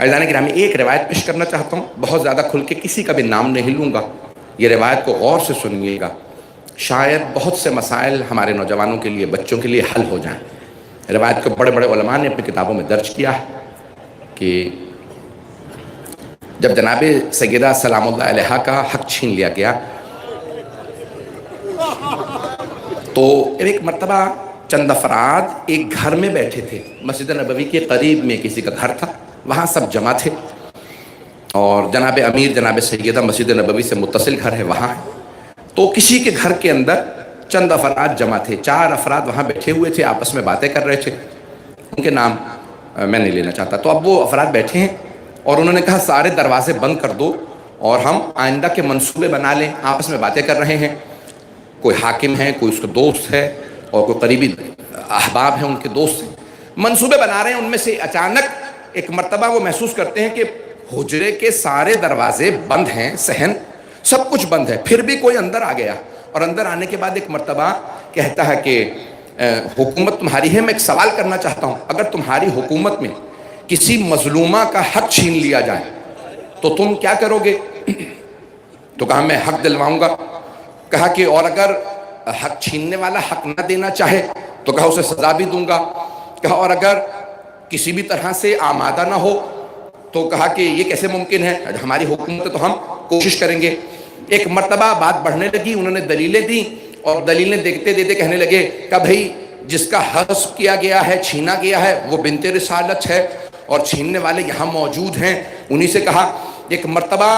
عزیزان گرامی، ایک روایت پیش کرنا چاہتا ہوں، بہت زیادہ کھل کے کسی کا بھی نام نہیں لوں گا، یہ روایت کو غور سے سنیے گا، شاید بہت سے مسائل ہمارے نوجوانوں کے لیے، بچوں کے لیے حل ہو جائیں۔ روایت کو بڑے بڑے علماء نے اپنی کتابوں میں درج کیا ہے کہ جب جناب سیدہ سلام اللہ علیہا کا حق چھین لیا گیا تو ایک مرتبہ چند افراد ایک گھر میں بیٹھے تھے، مسجد نبوی کے قریب میں کسی کا گھر تھا، وہاں سب جمع تھے، اور جناب امیر جناب سیدہ مسجد نبوی سے متصل گھر ہے وہاں ہے، تو کسی کے گھر کے اندر چند افراد جمع تھے، 4 افراد وہاں بیٹھے ہوئے تھے، آپس میں باتیں کر رہے تھے، ان کے نام میں نہیں لینا چاہتا۔ تو اب وہ افراد بیٹھے ہیں اور انہوں نے کہا سارے دروازے بند کر دو اور ہم آئندہ کے منصوبے بنا لیں، آپس میں باتیں کر رہے ہیں، کوئی حاکم ہے، کوئی اس کا دوست ہے اور کوئی قریبی احباب ہیں، ان کے دوست ہیں، منصوبے بنا رہے ہیں۔ ان میں سے اچانک ایک مرتبہ وہ محسوس کرتے ہیں کہ حجرے کے سارے دروازے بند ہیں، صحن سب کچھ بند ہے، پھر بھی کوئی اندر آ گیا، اور اندر آنے کے بعد ایک مرتبہ کہتا ہے کہ حکومت تمہاری ہے، میں ایک سوال کرنا چاہتا ہوں، اگر تمہاری حکومت میں کسی مظلومہ کا حق چھین لیا جائے تو تم کیا کرو گے؟ تو کہا میں حق دلواؤں گا۔ کہا کہ اور اگر حق چھیننے والا حق نہ دینا چاہے تو کہا اسے سزا بھی دوں گا۔ کہا اور اگر کسی بھی طرح سے آمادہ نہ ہو تو کہا کہ یہ کیسے ممکن ہے، ہماری حکومت ہے تو ہم کوشش کریں گے۔ ایک مرتبہ بات بڑھنے لگی، انہوں نے دلیلیں دیں اور دلیلیں دیکھتے دیتے کہنے لگے کہ بھئی جس کا حذف کیا گیا ہے، چھینا گیا ہے، وہ بنت رسالت ہے اور چھیننے والے یہاں موجود ہیں۔ انہی سے کہا، ایک مرتبہ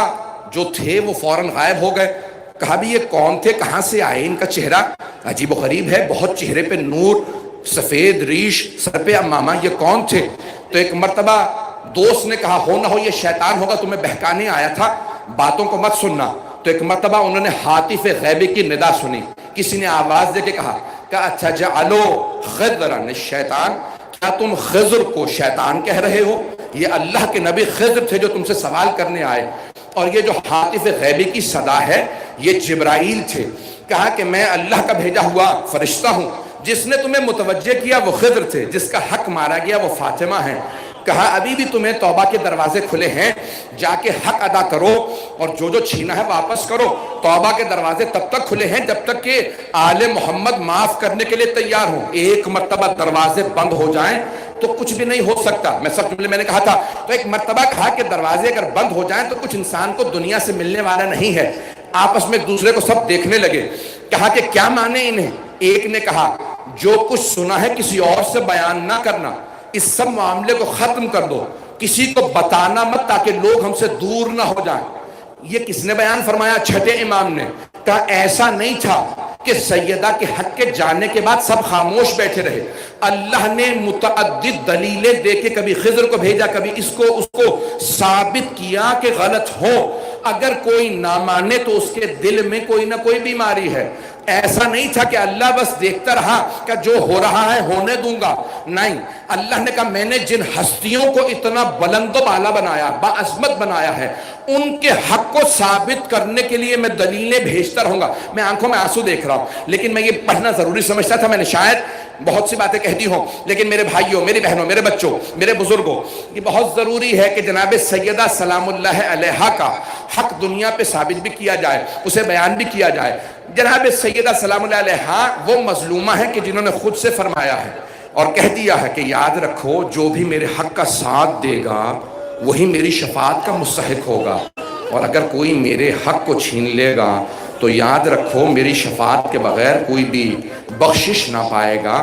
جو تھے وہ فوراً غائب ہو گئے۔ کہا بھی یہ کون تھے، کہاں سے آئے، ان کا چہرہ عجیب و غریب ہے، بہت چہرے پہ نور، سفید ریش، سر پہ امامہ، یہ کون تھے؟ تو ایک مرتبہ دوست نے کہا ہو نہ ہو یہ شیطان ہوگا، تمہیں بہکانے آیا تھا، باتوں کو مت سننا۔ تو ایک مرتبہ انہوں نے ہاتف غیبی کی ندا سنی، کسی نے آواز دے کے کہا کہ اتجعلو خضرا الشیطان، کیا تم خضر کو شیطان کہہ رہے ہو؟ یہ اللہ کے نبی خضر تھے جو تم سے سوال کرنے آئے، اور یہ جو ہاتف غیبی کی صدا ہے یہ جبرائیل تھے۔ کہا کہ میں اللہ کا بھیجا ہوا فرشتہ ہوں، جس نے تمہیں متوجہ کیا وہ خضر تھے، جس کا حق مارا گیا وہ فاطمہ ہے۔ کہا ابھی بھی تمہیں توبہ کے دروازے کھلے ہیں، جا کے حق ادا کرو اور جو جو چھینا ہے واپس کرو۔ توبہ کے دروازے تب تک کھلے ہیں جب تک کہ آل محمد معاف کرنے کے لیے تیار ہوں۔ ایک مرتبہ دروازے بند ہو جائیں تو کچھ بھی نہیں ہو سکتا۔ میں سب جملے میں نے کہا تھا، تو ایک مرتبہ کہا کہ دروازے اگر بند ہو جائیں تو کچھ انسان کو دنیا سے ملنے والا نہیں ہے۔ آپس میں ایک دوسرے کو سب دیکھنے لگے۔ کہا کہ کیا مانے انہیں؟ ایک نے کہا جو کچھ سنا ہے کسی اور سے بیان نہ کرنا، اس سب معاملے کو ختم کر دو، کسی کو بتانا مت تاکہ لوگ ہم سے دور نہ ہو جائیں۔ یہ کس نے بیان فرمایا؟ چھٹے امام نے۔ کہا ایسا نہیں تھا کہ سیدہ کے حق کے جانے کے بعد سب خاموش بیٹھے رہے، اللہ نے متعدد دلیلیں دے کے کبھی خضر کو بھیجا، کبھی اس کو ثابت کیا کہ غلط ہو۔ اگر کوئی نہ مانے تو اس کے دل میں کوئی نہ کوئی بیماری ہے۔ ایسا نہیں تھا کہ اللہ بس دیکھتا رہا کہ جو ہو رہا ہے ہونے دوں گا، نہیں، اللہ نے کہا میں نے جن ہستیوں کو اتنا بلند و بالا بنایا، باعظمت بنایا ہے، ان کے حق کو ثابت کرنے کے لیے میں دلیلیں بھیجتا رہوں گا۔ میں آنکھوں میں آنسو دیکھ رہا ہوں، لیکن میں یہ پڑھنا ضروری سمجھتا تھا، میں نے شاید بہت سی باتیں کہہ دی ہوں، لیکن میرے بھائیوں، میری بہنوں، میرے بچوں، میرے بزرگوں، یہ بہت ضروری ہے کہ جناب سیدہ سلام اللہ علیہا کا حق دنیا پہ ثابت بھی کیا جائے، اسے بیان بھی کیا جائے۔ جناب سیدہ سلام اللہ علیہا وہ مظلومہ ہے کہ جنہوں نے خود سے فرمایا ہے اور کہہ دیا ہے کہ یاد رکھو جو بھی میرے حق کا ساتھ دے گا وہی میری شفاعت کا مستحق ہوگا، اور اگر کوئی میرے حق کو چھین لے گا تو یاد رکھو میری شفاعت کے بغیر کوئی بھی بخشش نہ پائے گا۔